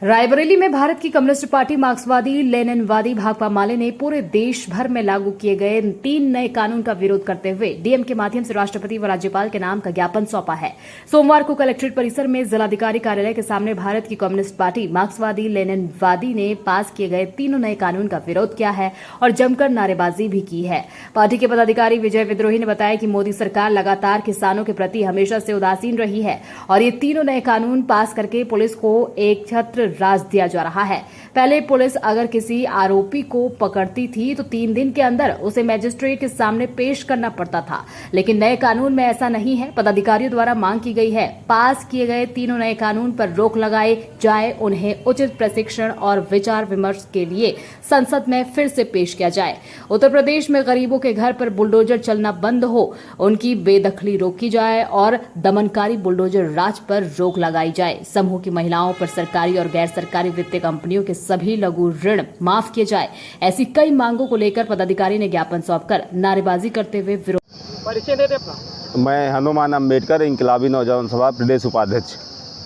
रायबरेली में भारत की communist party मार्क्सवादी लेनिनवादी भाकपा माले ने पूरे देश भर में लागू किए गए 3 नए कानून का विरोध करते हुए डीएम के माध्यम से राष्ट्रपति व राज्यपाल के नाम का ज्ञापन सौंपा है। सोमवार को कलेक्ट्रेट परिसर में जिलाधिकारी कार्यालय के सामने भारत की कम्युनिस्ट पार्टी मार्क्सवादी लेनिनवादी ने पास किए गए 3 नए कानून का विरोध किया है और जमकर नारेबाजी भी की है। पार्टी के पदाधिकारी विजय विद्रोही ने बताया कि मोदी सरकार लगातार किसानों के प्रति हमेशा से उदासीन रही है और ये 3 नए कानून पास करके पुलिस को एक छत्र राज दिया जा रहा है। पहले पुलिस अगर किसी आरोपी को पकड़ती थी तो 3 दिन के अंदर उसे मजिस्ट्रेट के सामने पेश करना पड़ता था, लेकिन नए कानून में ऐसा नहीं है। पदाधिकारियों द्वारा मांग की गई है पास किए गए 3 नए कानून पर रोक लगाए जाए, उन्हें उचित प्रशिक्षण और विचार विमर्श के लिए संसद में फिर से पेश किया जाए। उत्तर प्रदेश में गरीबों के घर पर बुलडोजर चलना बंद हो, उनकी बेदखली रोकी जाए और दमनकारी बुलडोजर राज पर रोक लगाई जाए। समूह की महिलाओं पर सरकारी और गैर सरकारी वित्तीय कंपनियों के सभी लघु ऋण माफ किए जाए। ऐसी कई मांगों को लेकर पदाधिकारी ने ज्ञापन सौंपकर नारेबाजी करते हुए विरोध। परिचय दे दे अपना। मैं हनुमान अम्बेडकर इंकलाबी नौजवान सभा प्रदेश उपाध्यक्ष।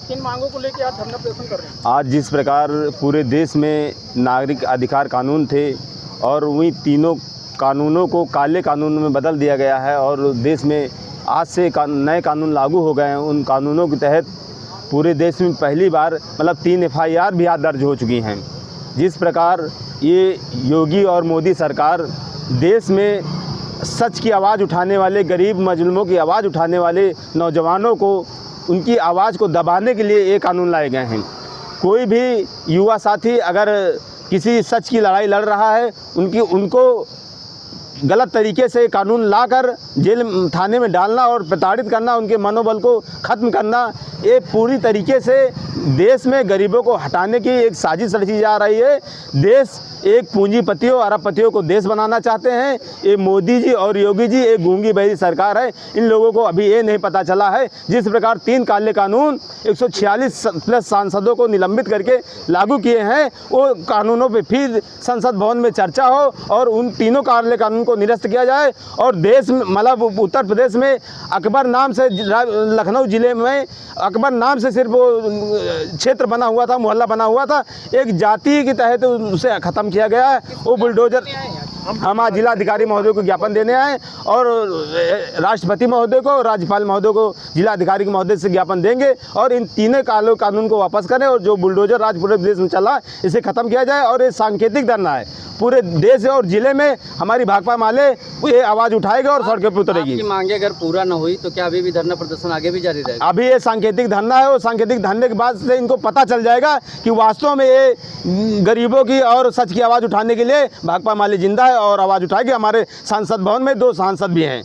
किन मांगों को लेकर आज धरना प्रदर्शन कर रहे हैं? आज जिस प्रकार पूरे देश में नागरिक अधिकार कानून थे और वही तीनों कानूनों को काले कानून में बदल दिया गया है और देश में आज से नए कानून लागू हो गए हैं। उन कानूनों के तहत पूरे देश में पहली बार मतलब 3 FIR भी आज दर्ज हो चुकी हैं। जिस प्रकार ये योगी और मोदी सरकार देश में सच की आवाज़ उठाने वाले, गरीब मजलूमों की आवाज़ उठाने वाले नौजवानों को उनकी आवाज़ को दबाने के लिए ये कानून लाए गए हैं। कोई भी युवा साथी अगर किसी सच की लड़ाई लड़ रहा है, उनको गलत तरीके से कानून लाकर जेल थाने में डालना और प्रताड़ित करना, उनके मनोबल को ख़त्म करना, ये पूरी तरीके से देश में गरीबों को हटाने की एक साजिश रची जा रही है। देश एक पूंजीपतियों अरबपतियों को देश बनाना चाहते हैं। ये मोदी जी और योगी जी एक गूंगी बहरी सरकार है। इन लोगों को अभी ये नहीं पता चला है जिस प्रकार 3 काले कानून 146 प्लस सांसदों को निलंबित करके लागू किए हैं, वो कानूनों पे फिर संसद भवन में चर्चा हो और उन तीनों काले कानून को निरस्त किया जाए। और देश में मतलब उत्तर प्रदेश में अकबर नाम से लखनऊ ज़िले में अकबर नाम से सिर्फ वो क्षेत्र बना हुआ था, मोहल्ला बना हुआ था, एक जाति के तहत उसे ख़त्म किया गया है। वो बुलडोजर हम आज जिलाधिकारी महोदय को ज्ञापन देने आए और राष्ट्रपति महोदय को, राज्यपाल महोदय को, जिलाधिकारी के महोदय से ज्ञापन देंगे और इन 3 काले कानून को वापस करें और जो बुलडोजर राज पूरे देश में चला इसे ख़त्म किया जाए। और ये सांकेतिक धरना है, पूरे देश और ज़िले में हमारी भाकपा माले ये आवाज़ उठाएगा और सड़कों पर उतरेगी। आपकी मांगे अगर पूरा न हुई तो क्या अभी भी धरना प्रदर्शन आगे भी जारी रहेगा? अभी ये सांकेतिक धरना है और सांकेतिक धरने के बाद से इनको पता चल जाएगा कि वास्तव में ये गरीबों की और सच की आवाज़ उठाने के लिए भाकपा माले जिंदा है और आवाज़ उठाएगी। हमारे संसद भवन में 2 सांसद भी हैं।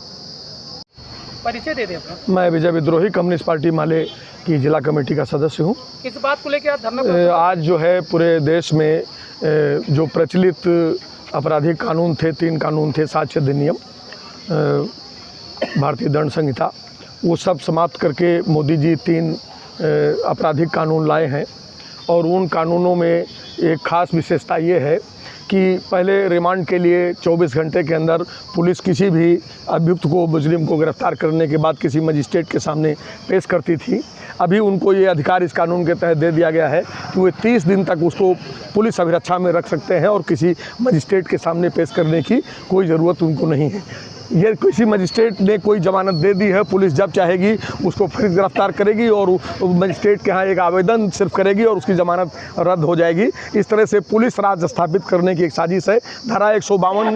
परिचय दे दे अपना। मैं विजय विद्रोही कम्युनिस्ट पार्टी माले की जिला कमेटी का सदस्य हूँ। किस बात को लेकर आज धरना? आज जो है पूरे देश में जो प्रचलित आपराधिक कानून थे, 3 कानून थे, साक्ष्य अधिनियम, भारतीय दंड संहिता, वो सब समाप्त करके मोदी जी 3 आपराधिक कानून लाए हैं। और उन कानूनों में एक ख़ास विशेषता ये है कि पहले रिमांड के लिए 24 घंटे के अंदर पुलिस किसी भी अभियुक्त को, मुजरिम को गिरफ्तार करने के बाद किसी मजिस्ट्रेट के सामने पेश करती थी। अभी उनको ये अधिकार इस कानून के तहत दे दिया गया है कि वे 30 दिन तक उसको पुलिस अभिरक्षा में रख सकते हैं और किसी मजिस्ट्रेट के सामने पेश करने की कोई ज़रूरत उनको नहीं है। ये किसी मजिस्ट्रेट ने कोई जमानत दे दी है, पुलिस जब चाहेगी उसको फिर गिरफ्तार करेगी और मजिस्ट्रेट के यहाँ एक आवेदन सिर्फ करेगी और उसकी जमानत रद्द हो जाएगी। इस तरह से पुलिस राज स्थापित करने की एक साजिश है। धारा 152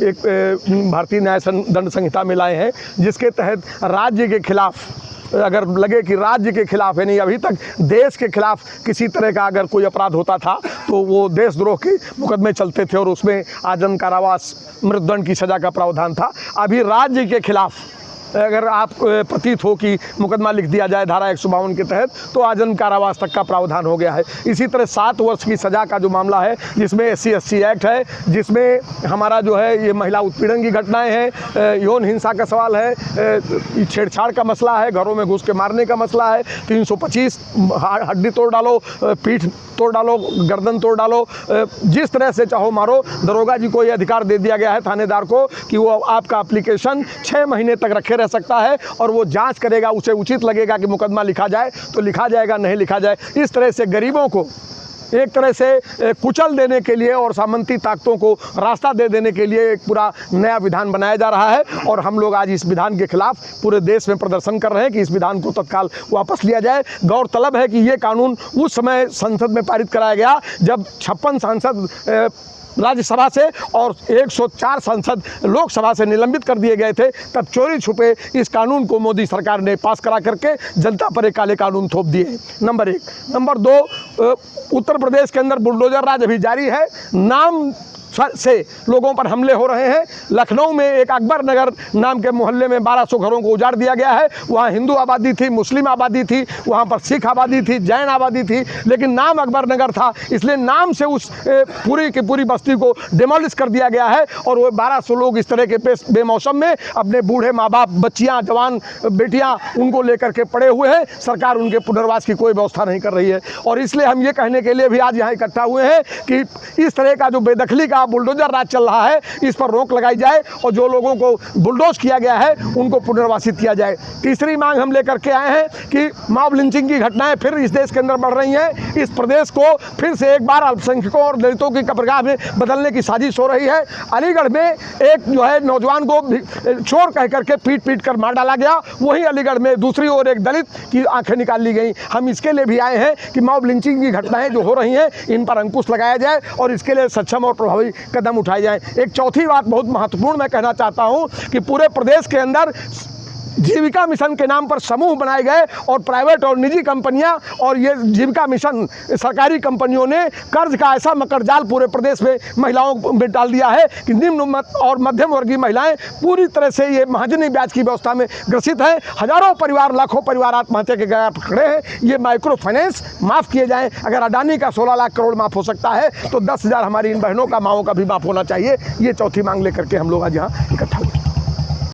एक भारतीय न्याय दंड संहिता में लाए हैं, जिसके तहत राज्य के खिलाफ अगर लगे कि राज्य के खिलाफ, यानी अभी तक देश के खिलाफ किसी तरह का अगर कोई अपराध होता था तो वो देशद्रोह के मुकदमे चलते थे और उसमें आजीवन कारावास, मृत्युदंड की सज़ा का प्रावधान था। अभी राज्य के खिलाफ अगर आप प्रतीत हो कि मुकदमा लिख दिया जाए धारा 152 के तहत तो आजीवन कारावास तक का प्रावधान हो गया है। इसी तरह 7 वर्ष की सज़ा का जो मामला है, जिसमें SC/ST एक्ट है, जिसमें हमारा जो है ये महिला उत्पीड़न की घटनाएं हैं, यौन हिंसा का सवाल है, छेड़छाड़ का मसला है, घरों में घुस के मारने का मसला है, 325 हड्डी तोड़ डालो, पीठ तोड़ डालो, गर्दन तोड़ डालो, जिस तरह से चाहो मारो। दरोगा जी को ये अधिकार दे दिया गया है थानेदार को कि वो आपका एप्लीकेशन 6 महीने तक रखे रह सकता है और वो जांच करेगा, उसे उचित लगेगा कि मुकदमा लिखा जाए तो लिखा जाएगा, नहीं लिखा जाए। इस तरह से गरीबों को एक तरह से कुचल देने के लिए और सामंती ताकतों को रास्ता दे देने के लिए एक पूरा नया विधान बनाया जा रहा है और हम लोग आज इस विधान के खिलाफ पूरे देश में प्रदर्शन कर रहे हैं कि इस विधान को तत्काल वापस लिया जाए। गौरतलब है कि ये कानून उस समय संसद में पारित कराया गया जब 56 सांसद राज्यसभा से और 104 सांसद लोकसभा से निलंबित कर दिए गए थे। तब चोरी छुपे इस कानून को मोदी सरकार ने पास करा करके जनता पर एक काले कानून थोप दिए। नंबर 1। नंबर 2, उत्तर प्रदेश के अंदर बुलडोजर राज अभी जारी है। नाम से लोगों पर हमले हो रहे हैं। लखनऊ में एक अकबर नगर नाम के मोहल्ले में 1200 घरों को उजाड़ दिया गया है। वहाँ हिंदू आबादी थी, मुस्लिम आबादी थी, वहाँ पर सिख आबादी थी, जैन आबादी थी, लेकिन नाम अकबर नगर था, इसलिए नाम से उस पूरी की पूरी बस्ती को डिमोलिश कर दिया गया है। और वो 1200 लोग इस तरह के बेमौसम में अपने बूढ़े माँ बाप, बच्चियाँ, जवान बेटियाँ उनको लेकर के पड़े हुए हैं। सरकार उनके पुनर्वास की कोई व्यवस्था नहीं कर रही है और इसलिए हम ये कहने के लिए भी आज यहाँ इकट्ठा हुए हैं कि इस तरह का जो बेदखली का बुलडोजर राज चल रहा है इस पर रोक लगाई जाए और जो लोगों को बुलडोज किया गया है उनको पुनर्वासित किया जाए। तीसरी मांग हम लेकर के आए हैं कि मॉब लिंचिंग की घटनाएं फिर इस देश के अंदर बढ़ रही हैं। इस प्रदेश को फिर से एक बार अल्पसंख्यकों और दलितों की कब्रगाह में बदलने की साजिश हो रही है। अलीगढ़ में एक जो है नौजवान को चोर कह करके पीट कर मार डाला गया, वहीं अलीगढ़ में दूसरी ओर एक दलित की आंखें निकाल ली गई। हम इसके लिए भी आए हैं कि मॉब लिंचिंग की घटनाएं जो हो रही हैं इन पर अंकुश लगाया जाए और इसके लिए सक्षम और प्रभावी कदम उठाए जाएं। एक चौथी बात बहुत महत्वपूर्ण मैं कहना चाहता हूं कि पूरे प्रदेश के अंदर जीविका मिशन के नाम पर समूह बनाए गए और प्राइवेट और निजी कंपनियां और ये जीविका मिशन सरकारी कंपनियों ने कर्ज का ऐसा मकड़जाल पूरे प्रदेश में महिलाओं में डाल दिया है कि निम्न और मध्यम वर्गीय महिलाएं पूरी तरह से ये महाजनी ब्याज की व्यवस्था में ग्रसित हैं। हजारों परिवार, लाखों परिवार आत्महत्या के कगार पर खड़े हैं। ये माइक्रो फाइनेंस माफ़ किए जाएँ। अगर अडानी का 16 लाख करोड़ माफ़ हो सकता है तो 10,000 हमारी इन बहनों का, माओं का भी माफ़ होना चाहिए। ये चौथी मांग लेकर के हम लोग आज यहाँ इकट्ठा हुए।